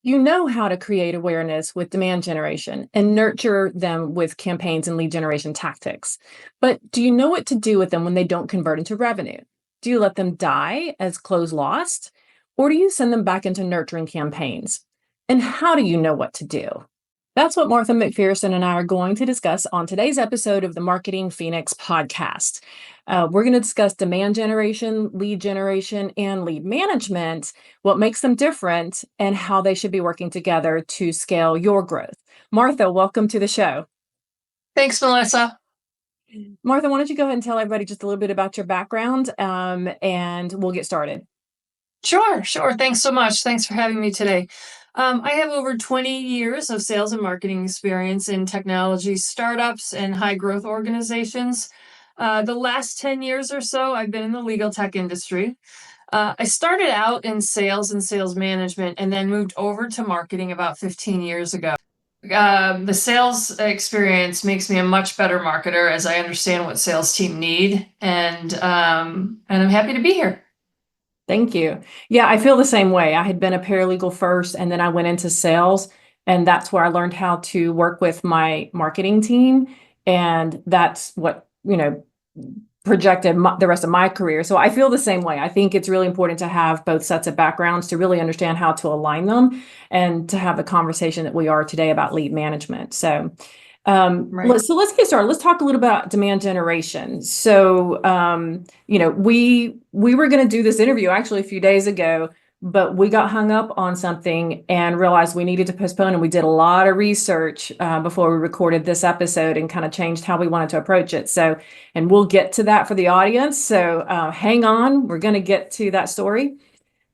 You know how to create awareness with demand generation and nurture them with campaigns and lead generation tactics. But do you know what to do with them when they don't convert into revenue? Do you let them die as close lost? Or do you send them back into nurturing campaigns? And how do you know what to do? That's what Martha MacPherson and I are going to discuss on today's episode of the Marketing Phoenix podcast. We're going to discuss demand generation, and lead management, what makes them different, and how they should be working together to scale your growth. Martha, welcome to the show. Thanks, Melissa. Martha, why don't you go ahead and tell everybody just a little bit about your background, and we'll get started. Sure. Thanks so much. Thanks for having me today. I have over 20 years of sales and marketing experience in technology startups and high growth organizations. The last 10 years or so, I've been in the legal tech industry. I started out in sales and sales management and then moved over to marketing about 15 years ago. The sales experience makes me a much better marketer as I understand what sales team need, and I'm happy to be here. Thank you. Yeah, I feel the same way. I had been a paralegal first, and then I went into sales, and that's where I learned how to work with my marketing team. And that's what, projected the rest of my career. So I feel the same way. I think it's really important to have both sets of backgrounds to really understand how to align them and to have the conversation that we are today about lead management. So Right. let's get started. Let's talk a little about demand generation. So, we were going to do this interview actually a few days ago, but we got hung up on something and realized we needed to postpone. And we did a lot of research before we recorded this episode and kind of changed how we wanted to approach it. So, and we'll get to that for the audience. So hang on, we're going to get to that story.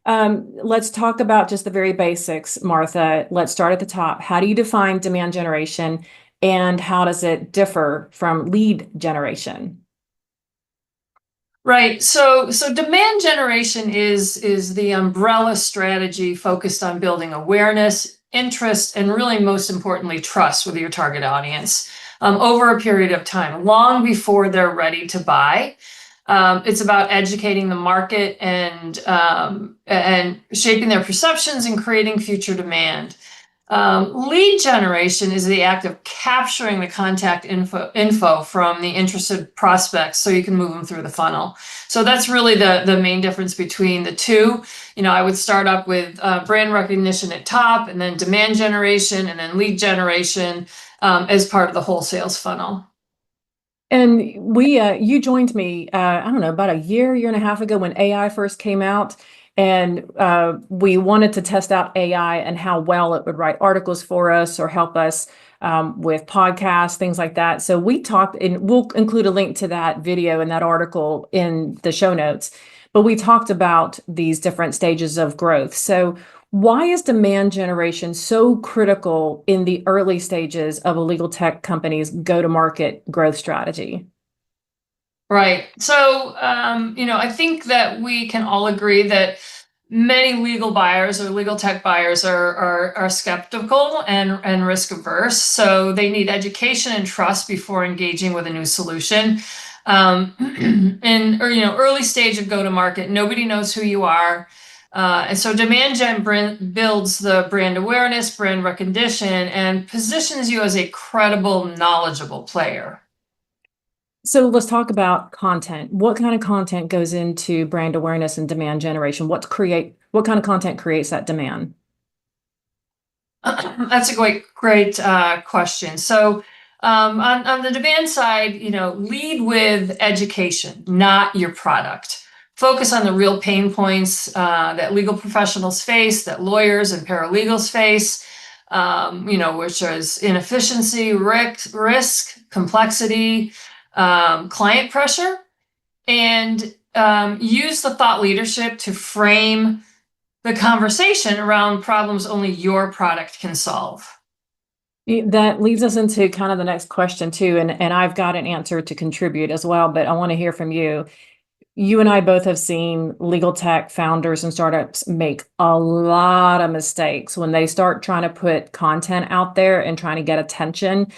Let's talk about just the very basics, Martha. Let's start at the top. How do you define demand generation? And how does it differ from lead generation? Right. So demand generation is the umbrella strategy focused on building awareness, interest, and really most importantly, trust with your target audience over a period of time, long before they're ready to buy. It's about educating the market and shaping their perceptions and creating future demand. Lead generation is the act of capturing the contact info from the interested prospects so you can move them through the funnel. So that's really the main difference between the two. I would start up with brand recognition at top, and then demand generation, and then lead generation as part of the whole sales funnel. And you joined me, I don't know, about a year and a half ago when AI first came out. And we wanted to test out AI and how well it would write articles for us or help us with podcasts, things like that. So we talked, and we'll include a link to that video and that article in the show notes. But we talked about these different stages of growth. So why is demand generation so critical in the early stages of a legal tech company's go-to-market growth strategy? Right. So, I think that we can all agree that many legal buyers or legal tech buyers are skeptical and risk averse. So they need education and trust before engaging with a new solution. Early stage of go-to-market, nobody knows who you are. And so demand gen builds the brand awareness, brand recognition, and positions you as a credible, knowledgeable player. So let's talk about content. What kind of content goes into brand awareness and demand generation? What kind of content creates that demand? That's a great question. So on the demand side, lead with education, not your product. Focus on the real pain points that legal professionals face, that lawyers and paralegals face, which is inefficiency, risk, complexity, client pressure, and use the thought leadership to frame the conversation around problems only your product can solve. That leads us into kind of the next question too, and I've got an answer to contribute as well, but I want to hear from you. You and I both have seen legal tech founders and startups make a lot of mistakes when they start trying to put content out there and trying to get attention.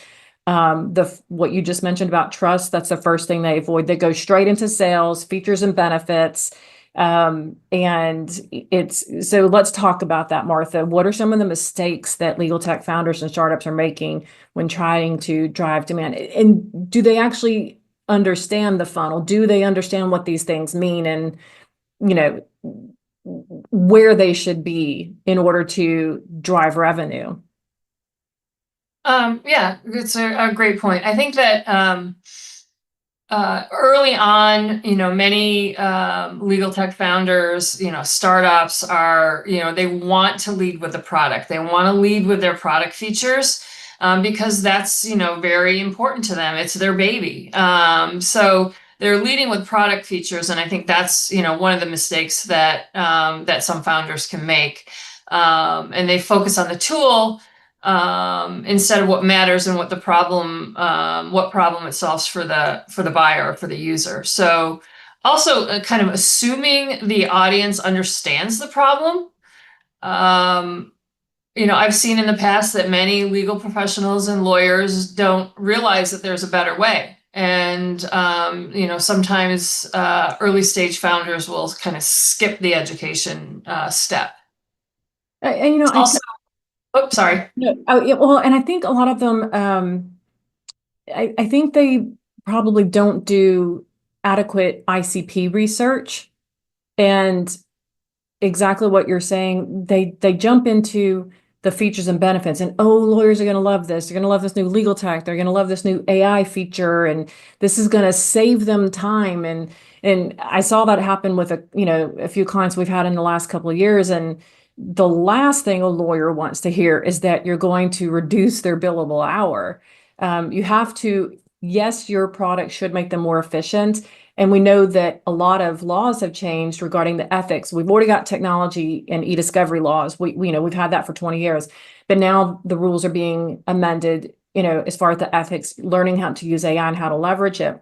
What you just mentioned about trust, that's the first thing they avoid. They go straight into sales, features and benefits, And so let's talk about that, Martha. What are some of the mistakes that legal tech founders and startups are making when trying to drive demand? And do they actually understand the funnel? Do they understand what these things mean and, you know, where they should be in order to drive revenue? Yeah, it's a great point. I think that early on, many legal tech founders, startups are, they want to lead with the product. They want to lead with their product features because that's, very important to them. It's their baby. So they're leading with product features, and I think that's, one of the mistakes that that some founders can make. And they focus on the tool instead of what matters and what problem it solves for the buyer or for the user. So also kind of assuming the audience understands the problem. I've seen in the past that many legal professionals and lawyers don't realize that there's a better way. And, sometimes early stage founders will kind of skip the education step. Also, oops, sorry. Yeah, well, and I think a lot of them, I think they probably don't do adequate ICP research. And exactly what you're saying, they jump into the features and benefits, and oh, lawyers are going to love this. They're going to love this new legal tech. They're going to love this new AI feature, and this is going to save them time. And I saw that happen with a few clients we've had in the last couple of years. And the last thing a lawyer wants to hear is that you're going to reduce their billable hour. You have to, yes, your product should make them more efficient. And we know that a lot of laws have changed regarding the ethics. We've already got technology and e-discovery laws. We've had that for 20 years, but now the rules are being amended, as far as the ethics, learning how to use AI and how to leverage it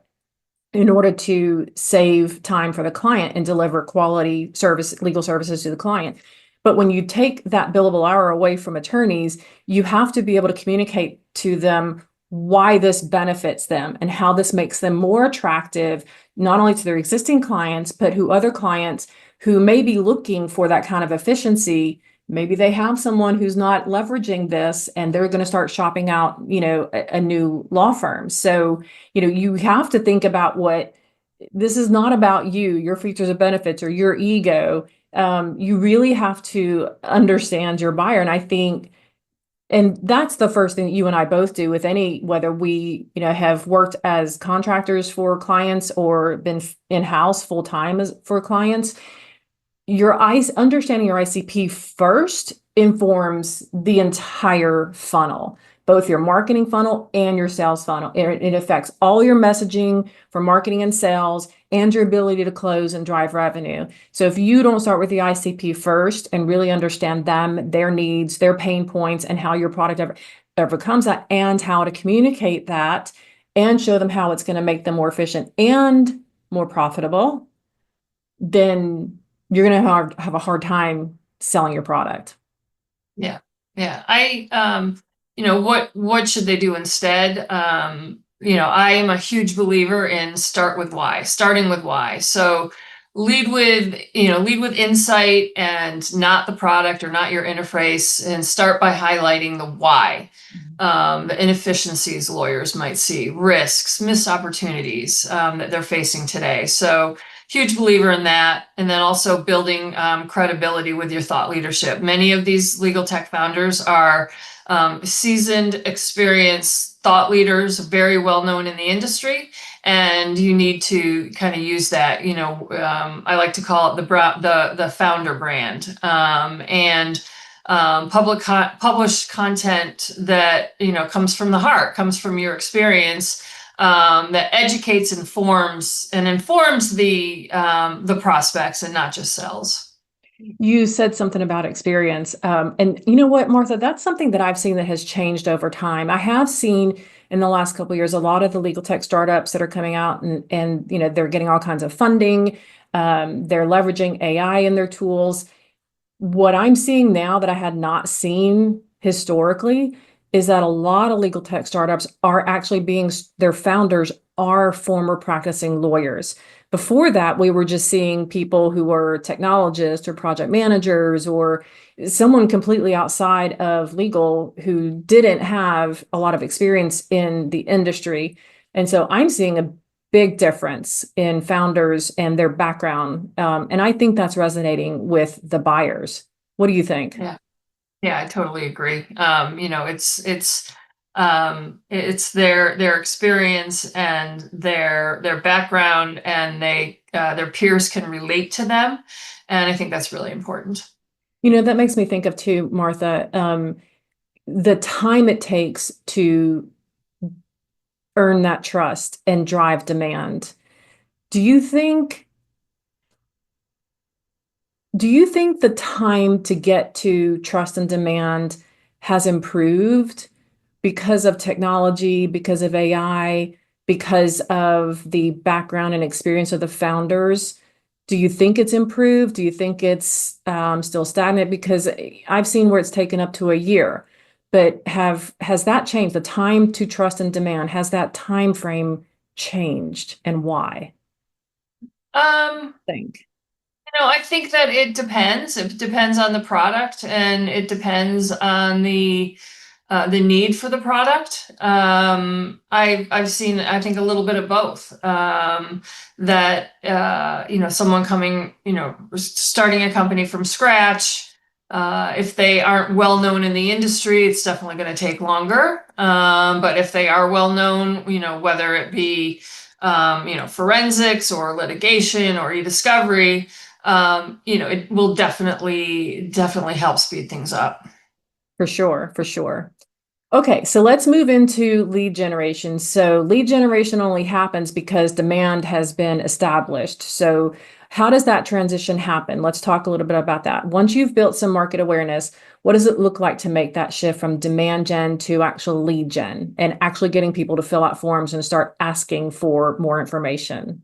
in order to save time for the client and deliver quality legal services to the client. But when you take that billable hour away from attorneys, you have to be able to communicate to them why this benefits them and how this makes them more attractive, not only to their existing clients, but who other clients who may be looking for that kind of efficiency. Maybe they have someone who's not leveraging this and they're going to start shopping out, a new law firm. So, you have to think about this is not about you, your features and benefits, or your ego. You really have to understand your buyer. And I think, and that's the first thing that you and I both do with whether we, have worked as contractors for clients or been in-house full time for clients. Understanding your ICP first informs the entire funnel, both your marketing funnel and your sales funnel. It affects all your messaging for marketing and sales and your ability to close and drive revenue. So if you don't start with the ICP first and really understand them, their needs, their pain points, and how your product overcomes that, and how to communicate that and show them how it's going to make them more efficient and more profitable, then you're going to have a hard time selling your product. Yeah. Yeah. What should they do instead? I am a huge believer in starting with why. So lead with insight and not the product or not your interface, and start by highlighting the why. The inefficiencies lawyers might see, risks, missed opportunities that they're facing today. So huge believer in that. And then also building credibility with your thought leadership. Many of these legal tech founders are seasoned, experienced thought leaders, very well known in the industry. And you need to kind of use that, I like to call it the founder brand, and publish content that, comes from the heart, comes from your experience, that educates, informs the prospects and not just sells. You said something about experience. And you know what, Martha, that's something that I've seen that has changed over time. I have seen in the last couple of years, a lot of the legal tech startups that are coming out and they're getting all kinds of funding. They're leveraging AI in their tools. What I'm seeing now that I had not seen historically is that a lot of legal tech startups are actually their founders are former practicing lawyers. Before that, we were just seeing people who were technologists or project managers or someone completely outside of legal who didn't have a lot of experience in the industry. And so I'm seeing a big difference in founders and their background. And I think that's resonating with the buyers. What do you think? Yeah, I totally agree. It's their experience and their background, and their peers can relate to them, and I think that's really important. That makes me think of too, Martha, the time it takes to earn that trust and drive demand. Do you think the time to get to trust and demand has improved because of technology, because of AI, because of the background and experience of the founders? Do you think it's improved? Do you think it's still stagnant? Because I've seen where it's taken up to a year, but has that changed? The time to trust and demand, has that time frame changed, and why? Um, I think. I think that it depends. It depends on the product, and it depends on the need for the product. I've seen, I think, a little bit of both. That someone coming, starting a company from scratch, if they aren't well known in the industry, it's definitely going to take longer. But if they are well known, whether it be forensics or litigation or e-discovery, it will definitely help speed things up. For sure, for sure. Okay, so let's move into lead generation. So lead generation only happens because demand has been established. So how does that transition happen? Let's talk a little bit about that. Once you've built some market awareness, what does it look like to make that shift from demand gen to actual lead gen and actually getting people to fill out forms and start asking for more information?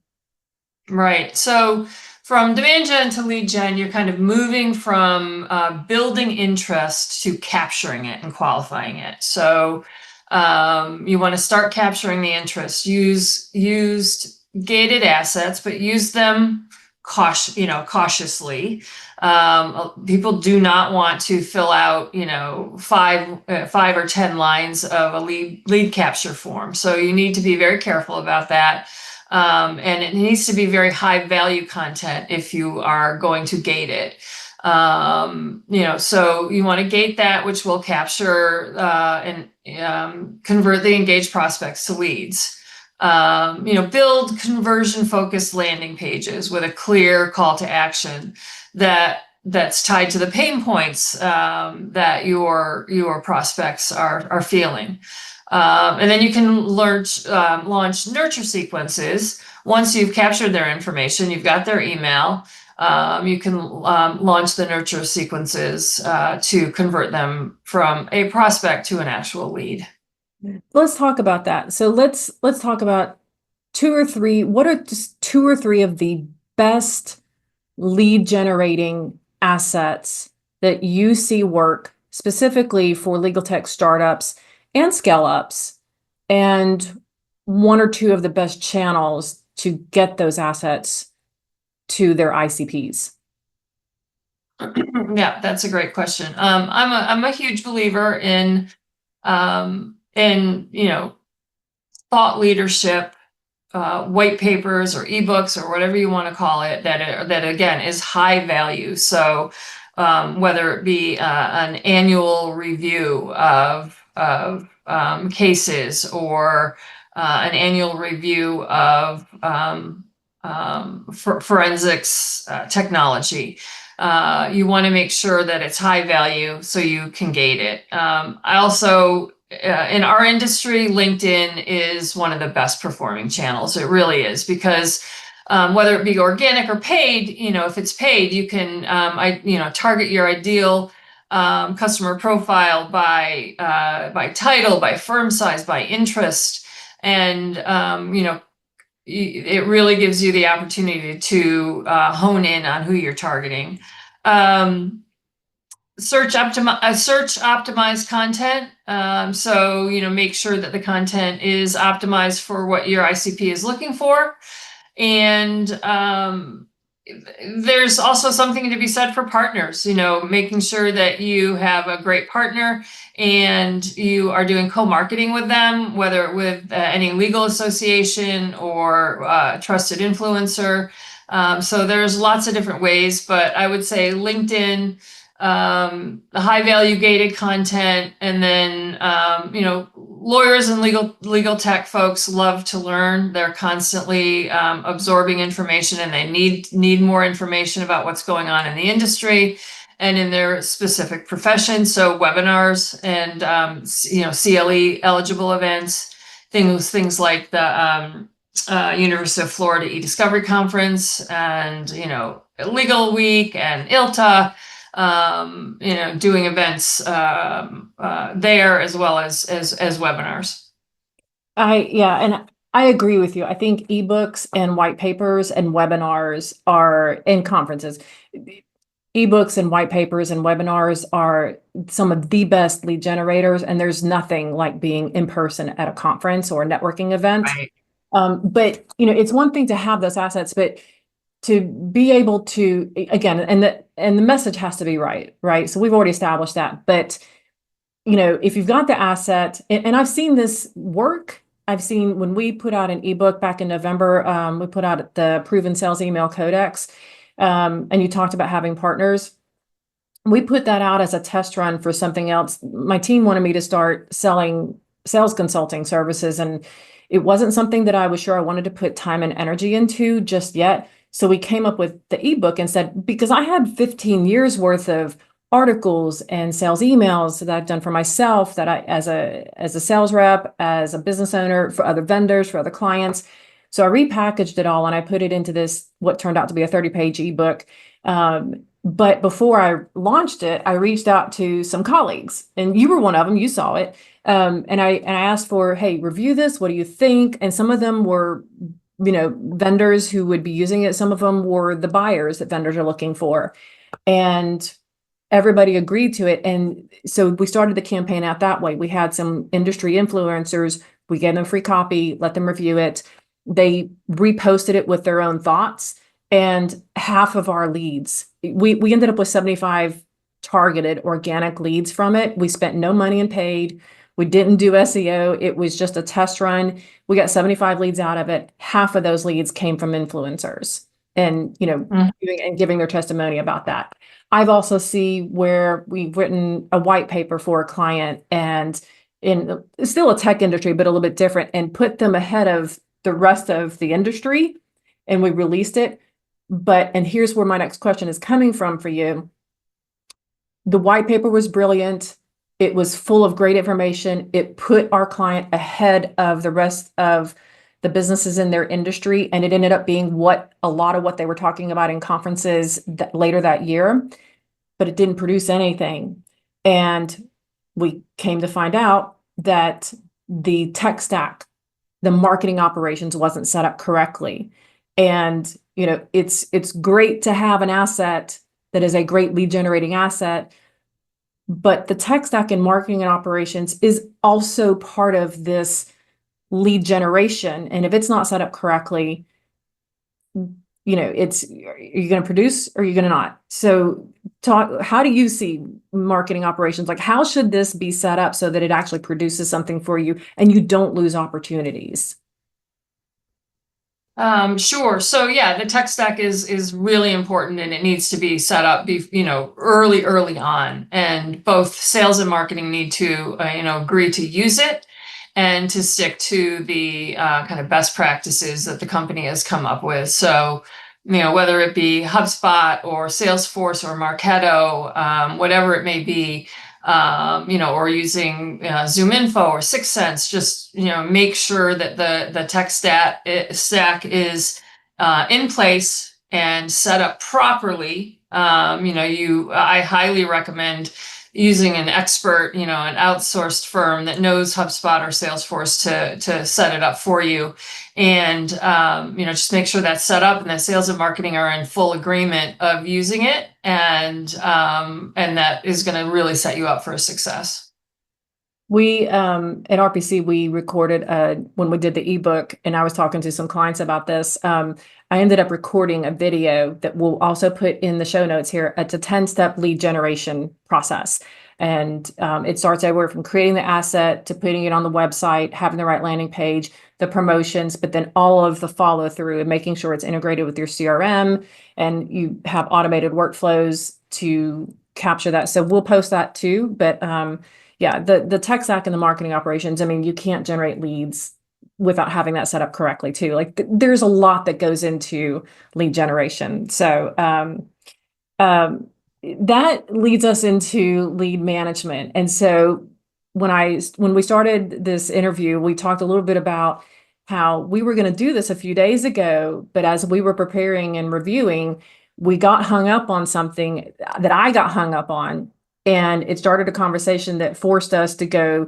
Right. So from demand gen to lead gen, you're kind of moving from building interest to capturing it and qualifying it. So you want to start capturing the interest. Used gated assets, but use them cautiously. People do not want to fill out, five or 10 lines of a lead capture form. So you need to be very careful about that. And it needs to be very high value content if you are going to gate it. So you want to gate that, which will capture and convert the engaged prospects to leads. Build conversion focused landing pages with a clear call to action that's tied to the pain points that your prospects are feeling. And then you can launch nurture sequences. Once you've captured their information, you've got their email, you can launch the nurture sequences to convert them from a prospect to an actual lead. Let's talk about that. So let's talk about two or three. What are just two or three of the best lead generating assets that you see work specifically for legal tech startups and scale ups, and one or two of the best channels to get those assets to their ICPs? Yeah, that's a great question. I'm a huge believer in thought leadership, white papers or ebooks or whatever you want to call it, that again is high value. So whether it be an annual review of cases, or an annual review of forensics technology. You want to make sure that it's high value so you can gate it. I also, in our industry, LinkedIn is one of the best performing channels. It really is, because whether it be organic or paid, if it's paid, you can target your ideal customer profile by title, by firm size, by interest, and it really gives you the opportunity to hone in on who you're targeting. Search optimized content. So make sure that the content is optimized for what your ICP is looking for. And there's also something to be said for partners, making sure that you have a great partner and you are doing co-marketing with them, whether with any legal association or trusted influencer. So there's lots of different ways, but I would say LinkedIn, the high value gated content, and then lawyers and legal tech folks love to learn. They're constantly absorbing information, and they need more information about what's going on in the industry and in their specific profession. So webinars and CLE eligible events, things like the University of Florida e-Discovery Conference, and Legal Week and ILTA. Doing events there as well as webinars. And I agree with you. I think ebooks and white papers and webinars are in conferences. Ebooks and white papers and webinars are some of the best lead generators, and there's nothing like being in person at a conference or a networking event. Right. But it's one thing to have those assets, but to be able to, again, and the message has to be right? So we've already established that. But if you've got the asset, and I've seen this work. I've seen when we put out an ebook back in November, we put out the Proven Sales Email Codex, and you talked about having partners. We put that out as a test run for something else. My team wanted me to start selling sales consulting services, and it wasn't something that I was sure I wanted to put time and energy into just yet. So we came up with the ebook and said, because I had 15 years worth of articles and sales emails that I've done for myself, that I, as a sales rep, as a business owner, for other vendors, for other clients. So I repackaged it all and I put it into this, what turned out to be a 30-page ebook. But before I launched it, I reached out to some colleagues, and you were one of them. You saw it. And I asked for, hey, review this. What do you think? And some of them were, vendors who would be using it. Some of them were the buyers that vendors are looking for. And everybody agreed to it. And so we started the campaign out that way. We had some industry influencers. We gave them free copy, let them review it. They reposted it with their own thoughts. And half of our leads, we ended up with 75 targeted organic leads from it. We spent no money in paid. We didn't do SEO. It was just a test run. We got 75 leads out of it. Half of those leads came from influencers and, giving their testimony about that. I've also seen where we've written a white paper for a client, and in still a tech industry, but a little bit different, and put them ahead of the rest of the industry, and we released it. And here's where my next question is coming from for you. The white paper was brilliant. It was full of great information. It put our client ahead of the rest of the businesses in their industry. And it ended up being a lot of what they were talking about in conferences later that year, but it didn't produce anything. And we came to find out that the tech stack, the marketing operations wasn't set up correctly. And, it's great to have an asset that is a great lead generating asset, but the tech stack and marketing and operations is also part of this lead generation. And if it's not set up correctly, are you going to produce or are you going to not? So how do you see marketing operations? Like, how should this be set up so that it actually produces something for you and you don't lose opportunities? Sure. So yeah, the tech stack is really important, and it needs to be set up, early on. And both sales and marketing need to, agree to use it and to stick to the kind of best practices that the company has come up with. So, whether it be HubSpot or Salesforce or Marketo, whatever it may be, or using ZoomInfo or 6sense, just, make sure that the tech stack is in place and set up properly. I highly recommend using an expert, an outsourced firm that knows HubSpot or Salesforce to set it up for you. And, just make sure that's set up and that sales and marketing are in full agreement of using it. And that is going to really set you up for a success. We at RPC we recorded when we did the ebook, and I was talking to some clients about this. I ended up recording a video that we'll also put in the show notes here. It's a 10-step lead generation process. And it starts everywhere from creating the asset to putting it on the website, having the right landing page, the promotions, but then all of the follow through and making sure it's integrated with your CRM and you have automated workflows to capture that. So we'll post that too. But yeah, the tech stack and the marketing operations, I mean, you can't generate leads without having that set up correctly too. Like there's a lot that goes into lead generation. So that leads us into lead management. And so when we started this interview, we talked a little bit about how we were going to do this a few days ago, but as we were preparing and reviewing, we got hung up on something that I got hung up on. And it started a conversation that forced us to go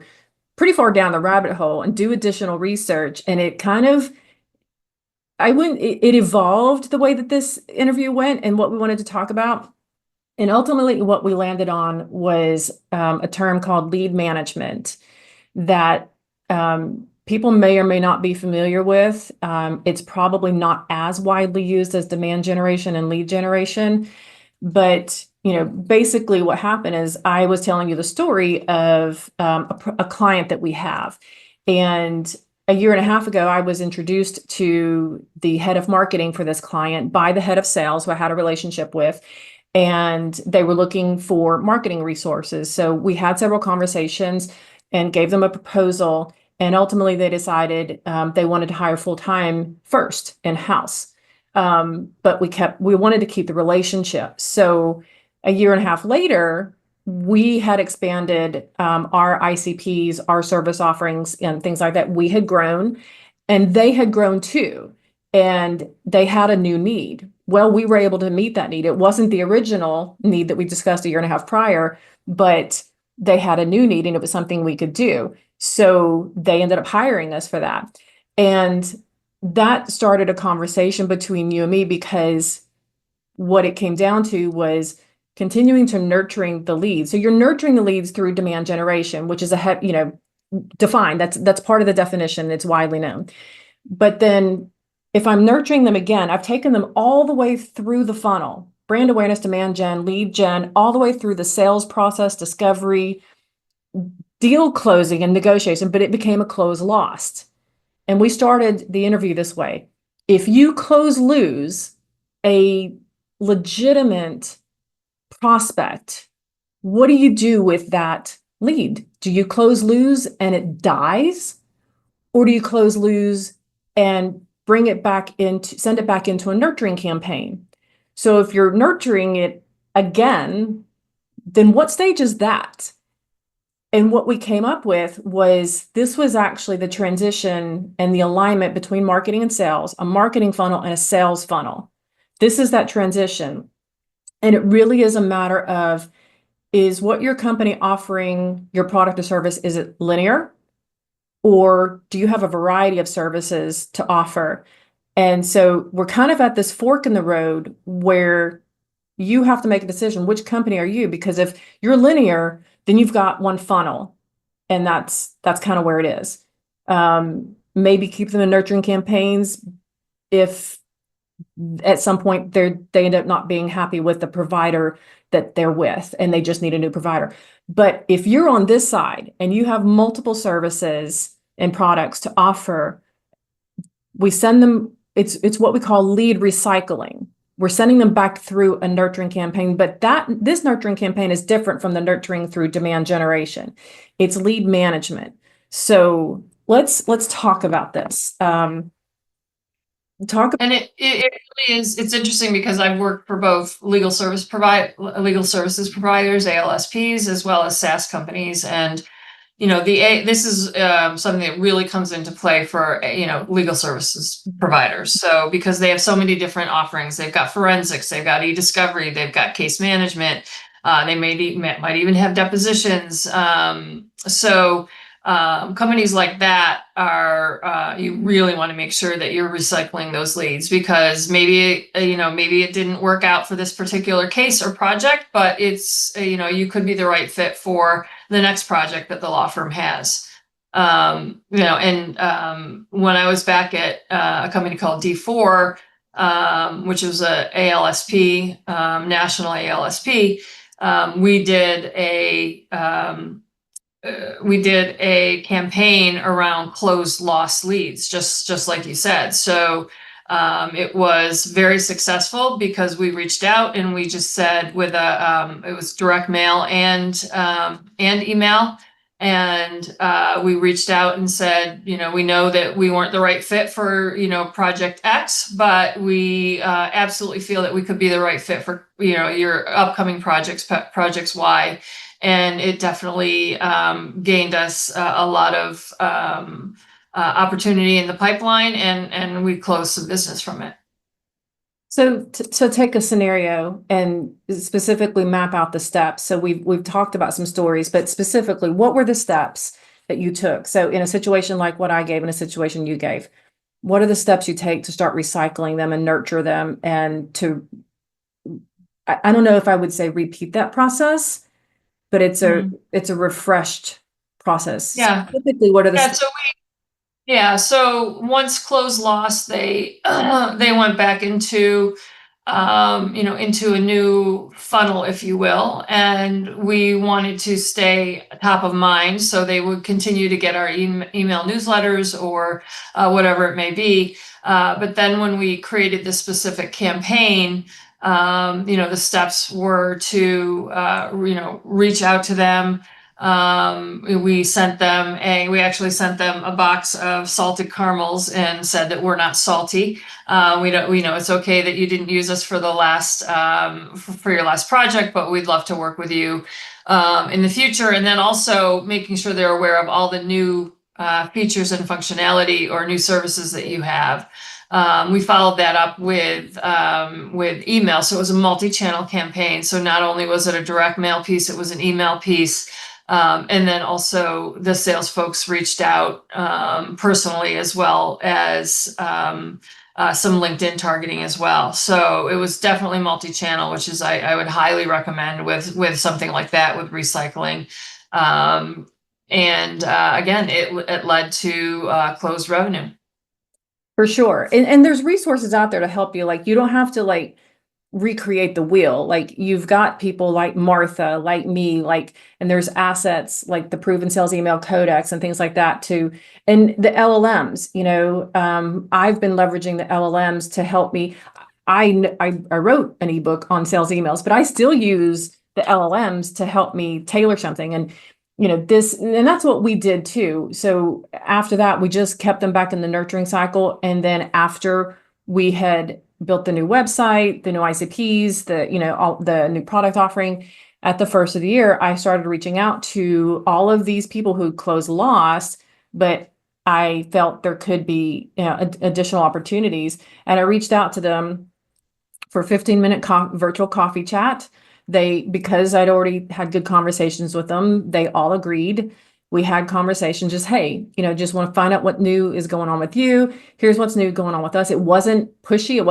pretty far down the rabbit hole and do additional research. And it kind of, it evolved the way that this interview went and what we wanted to talk about. And ultimately, what we landed on was a term called lead management that people may or may not be familiar with. It's probably not as widely used as demand generation and lead generation. But basically what happened is I was telling you the story of a client that we have. And a year and a half ago, I was introduced to the head of marketing for this client by the head of sales, who I had a relationship with. And they were looking for marketing resources. So we had several conversations and gave them a proposal. And ultimately, they decided they wanted to hire full-time first in-house. But we wanted to keep the relationship. So a year and a half later, we had expanded our ICPs, our service offerings, and things like that. We had grown, and they had grown too. And they had a new need. Well, we were able to meet that need. It wasn't the original need that we discussed a year and a half prior, but they had a new need and it was something we could do. So they ended up hiring us for that. And that started a conversation between you and me, because what it came down to was continuing to nurturing the leads. So you're nurturing the leads through demand generation, which is defined. That's part of the definition. It's widely known. But then if I'm nurturing them again, I've taken them all the way through the funnel, brand awareness, demand gen, lead gen, all the way through the sales process, discovery, deal closing, and negotiation, but it became a close lost. And we started the interview this way. If you lose a legitimate prospect, what do you do with that lead? Do you lose and it dies? Or do you lose and send it back into a nurturing campaign? So if you're nurturing it again, then what stage is that? And what we came up with was this was actually the transition and the alignment between marketing and sales, a marketing funnel and a sales funnel. This is that transition. And it really is a matter of, is what your company offering, your product or service, is it linear? Or do you have a variety of services to offer? And so we're kind of at this fork in the road where you have to make a decision. Which company are you? Because if you're linear, then you've got one funnel, and that's kind of where it is. Maybe keep them in nurturing campaigns if at some point they end up not being happy with the provider that they're with and they just need a new provider. But if you're on this side and you have multiple services and products to offer, we send them, it's what we call lead recycling. We're sending them back through a nurturing campaign, but this nurturing campaign is different from the nurturing through demand generation. It's lead management. So let's talk about this. And it really is, it's interesting because I've worked for both legal services providers, ALSPs, as well as SaaS companies. And, this is something that really comes into play for, legal services providers. So because they have so many different offerings, they've got forensics, they've got e-discovery, they've got case management, they might even have depositions. So companies like that are, you really want to make sure that you're recycling those leads, because maybe, maybe it didn't work out for this particular case or project, but it's, you could be the right fit for the next project that the law firm has. When I was back at a company called D4, which was a ALSP, national ALSP, we did a campaign around closed lost leads, just like you said. So it was very successful because we reached out and we just said it was direct mail and email. And we reached out and said, we know that we weren't the right fit for, project X, but we absolutely feel that we could be the right fit for, your upcoming projects Y. And it definitely gained us a lot of opportunity in the pipeline, and we closed some business from it. So take a scenario and specifically map out the steps. So we've talked about some stories, but specifically, what were the steps that you took? So in a situation like what I gave, in a situation you gave, what are the steps you take to start recycling them and nurture them, and I don't know if I would say repeat that process, but it's a refreshed process. Yeah. Specifically, what are the steps? So once close lost, they went back into into a new funnel, if you will, and we wanted to stay top of mind, so they would continue to get our email newsletters or whatever it may be. But then when we created this specific campaign, the steps were to reach out to them. We actually sent them a box of salted caramels and said that we're not salty. We know it's okay that you didn't use us for the last, for your last project, but we'd love to work with you, in the future. And then also making sure they're aware of all the new, features and functionality or new services that you have. We followed that up with email. So it was a multi-channel campaign. So not only was it a direct mail piece, it was an email piece. And then also the sales folks reached out personally, as well as some LinkedIn targeting as well. So it was definitely multi-channel, which is I would highly recommend with something like that, with recycling. Again, it led to closed revenue. For sure. And there's resources out there to help you. Like, you don't have to recreate the wheel. Like, you've got people like Martha, like me, and there's assets like the Proven Sales Email Codex and things like that too. And the LLMs, I've been leveraging the LLMs to help me. I wrote an ebook on sales emails, but I still use the LLMs to help me tailor something. And and that's what we did too. So after that, we just kept them back in the nurturing cycle. And then after we had built the new website, the new ICPs, all the new product offering, at the first of the year, I started reaching out to all of these people who closed lost, but I felt there could be additional opportunities. And I reached out to them for 15-minute virtual coffee chat. Because I'd already had good conversations with them, they all agreed. We had conversations, just, hey, just want to find out what new is going on with you. Here's what's new going on with us. It wasn't pushy.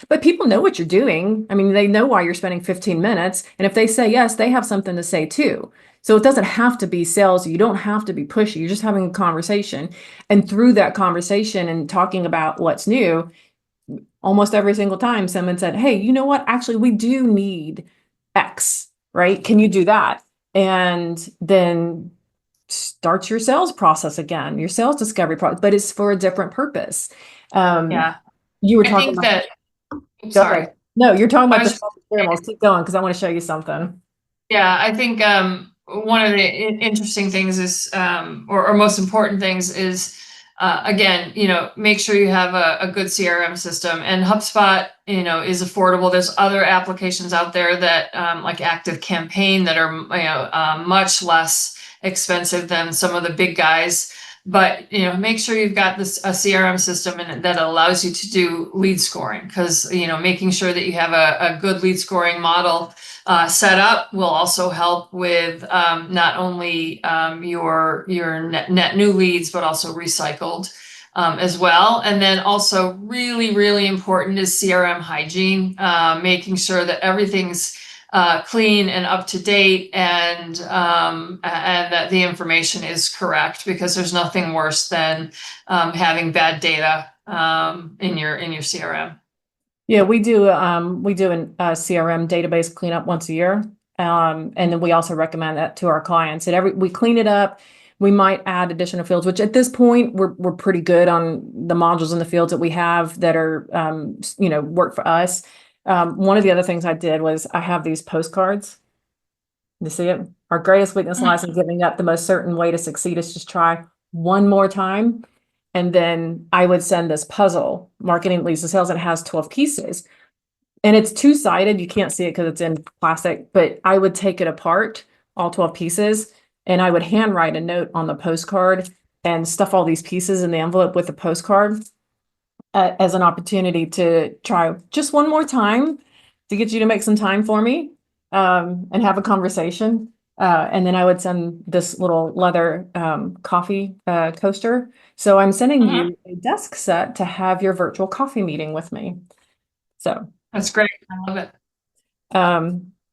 But people know what you're doing. I mean, they know why you're spending 15 minutes. And if they say yes, they have something to say too. So it doesn't have to be sales. You don't have to be pushy. You're just having a conversation. And through that conversation and talking about what's new, almost every single time someone said, hey, you know what? Actually, we do need X, right? Can you do that? And then start your sales process again, your sales discovery process, but it's for a different purpose. You were talking about that. Sorry. No, you're talking about the thermals. Keep going, because I want to show you something. Yeah, I think one of the interesting things is, or most important things is, again, make sure you have a good CRM system, and HubSpot, is affordable. There's other applications out there that, like Active Campaign, that are, much less expensive than some of the big guys. but make sure you've got a CRM system and that allows you to do lead scoring, because making sure that you have a good lead scoring model set up will also help with not only your net new leads, but also recycled as well. And then also really, really important is CRM hygiene, making sure that everything's clean and up to date, and that the information is correct, because there's nothing worse than having bad data in your CRM. Yeah, we do a CRM database cleanup once a year. And then we also recommend that to our clients. And we clean it up. We might add additional fields, which at this point we're pretty good on the modules and the fields that we have that are work for us. One of the other things I did was I have these postcards. You see it? Our greatest weakness lies in giving up. The most certain way to succeed is just try one more time. And then I would send this puzzle, Marketing Leads to Sales, and it has 12 pieces. And it's two-sided. You can't see it because it's in plastic, but I would take it apart, all 12 pieces, and I would handwrite a note on the postcard and stuff all these pieces in the envelope with the postcard as an opportunity to try just one more time to get you to make some time for me and have a conversation. And then I would send this little leather coffee coaster. So I'm sending you a desk set to have your virtual coffee meeting with me. So that's great. I love it.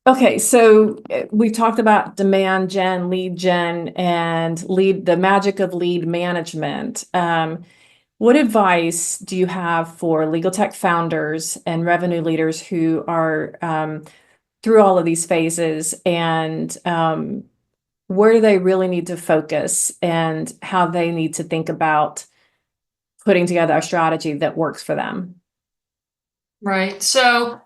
Okay, so we talked about demand gen, lead gen, and the magic of lead management. What advice do you have for legal tech founders and revenue leaders who are through all of these phases, and where do they really need to focus and how they need to think about putting together a strategy that works for them? Right. So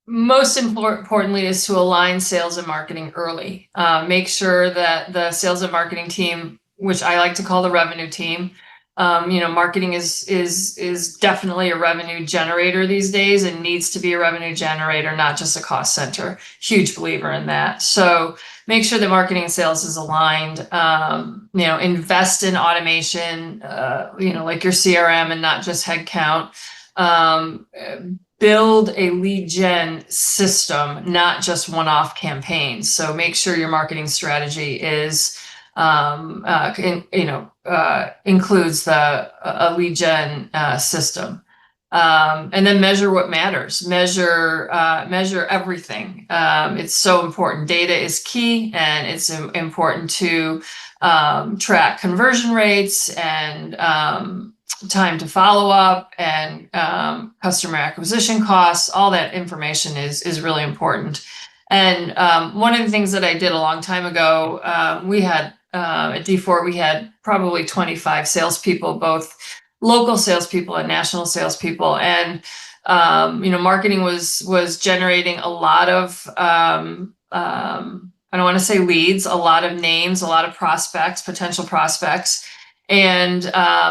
most importantly is to align sales and marketing early. Make sure that the sales and marketing team, which I like to call the revenue team, marketing is definitely a revenue generator these days, and needs to be a revenue generator, not just a cost center. Huge believer in that. So make sure that marketing and sales is aligned. Invest in automation, like your CRM, and not just headcount. Build a lead gen system, not just one-off campaigns. So make sure your marketing strategy is includes a lead gen system, and then measure what matters. Measure everything. It's so important. Data is key, and it's important to track conversion rates and time to follow up and customer acquisition costs. All that information is really important. And one of the things that I did a long time ago, we had at D4, we had probably 25 salespeople, both local salespeople and national salespeople. And marketing was generating a lot of I don't want to say leads, a lot of names, a lot of prospects, potential prospects, and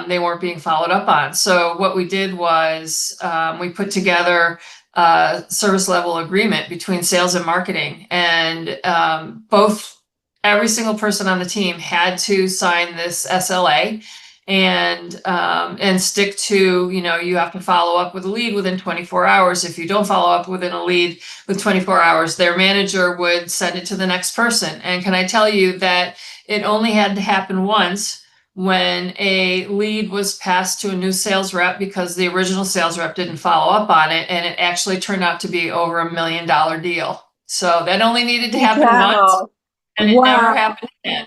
they weren't being followed up on. So what we did was we put together a service level agreement between sales and marketing, and every single person on the team had to sign this SLA and stick to, you have to follow up with a lead within 24 hours. If you don't follow up within a lead with 24 hours, their manager would send it to the next person. And can I tell you that it only had to happen once, when a lead was passed to a new sales rep because the original sales rep didn't follow up on it, and it actually turned out to be over $1 million deal. So that only needed to happen once, and it never happened again.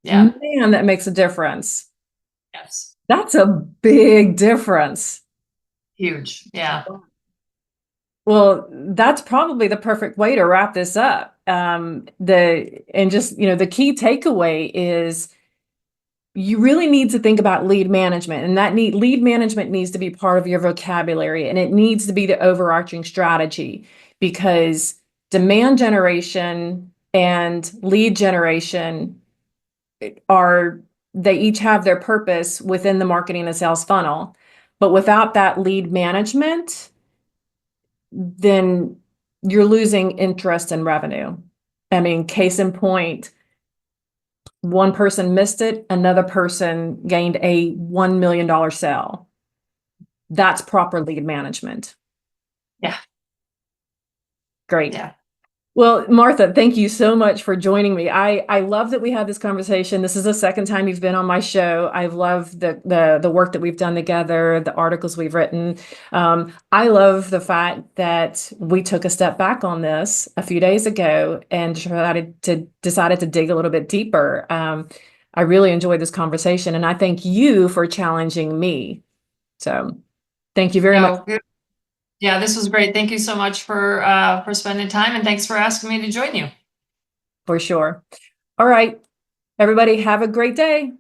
Yeah. Man, that makes a difference. Yes. That's a big difference. Huge. Yeah. Well, that's probably the perfect way to wrap this up. The key takeaway is you really need to think about lead management, and lead management needs to be part of your vocabulary, and it needs to be the overarching strategy, because demand generation and lead generation they each have their purpose within the marketing and sales funnel. But without that lead management, then you're losing interest in revenue. I mean, case in point, One person missed it, another person gained a $1 million sale. That's proper lead management. Yeah. Great. Yeah. Well, Martha, thank you so much for joining me. I love that we had this conversation. This is the second time you've been on my show. I've loved the work that we've done together, the articles we've written. I love the fact that we took a step back on this a few days ago and decided to dig a little bit deeper. I really enjoyed this conversation, and I thank you for challenging me. So thank you very much. Yeah, this was great. Thank you so much for spending time, and thanks for asking me to join you. For sure. All right, everybody, have a great day.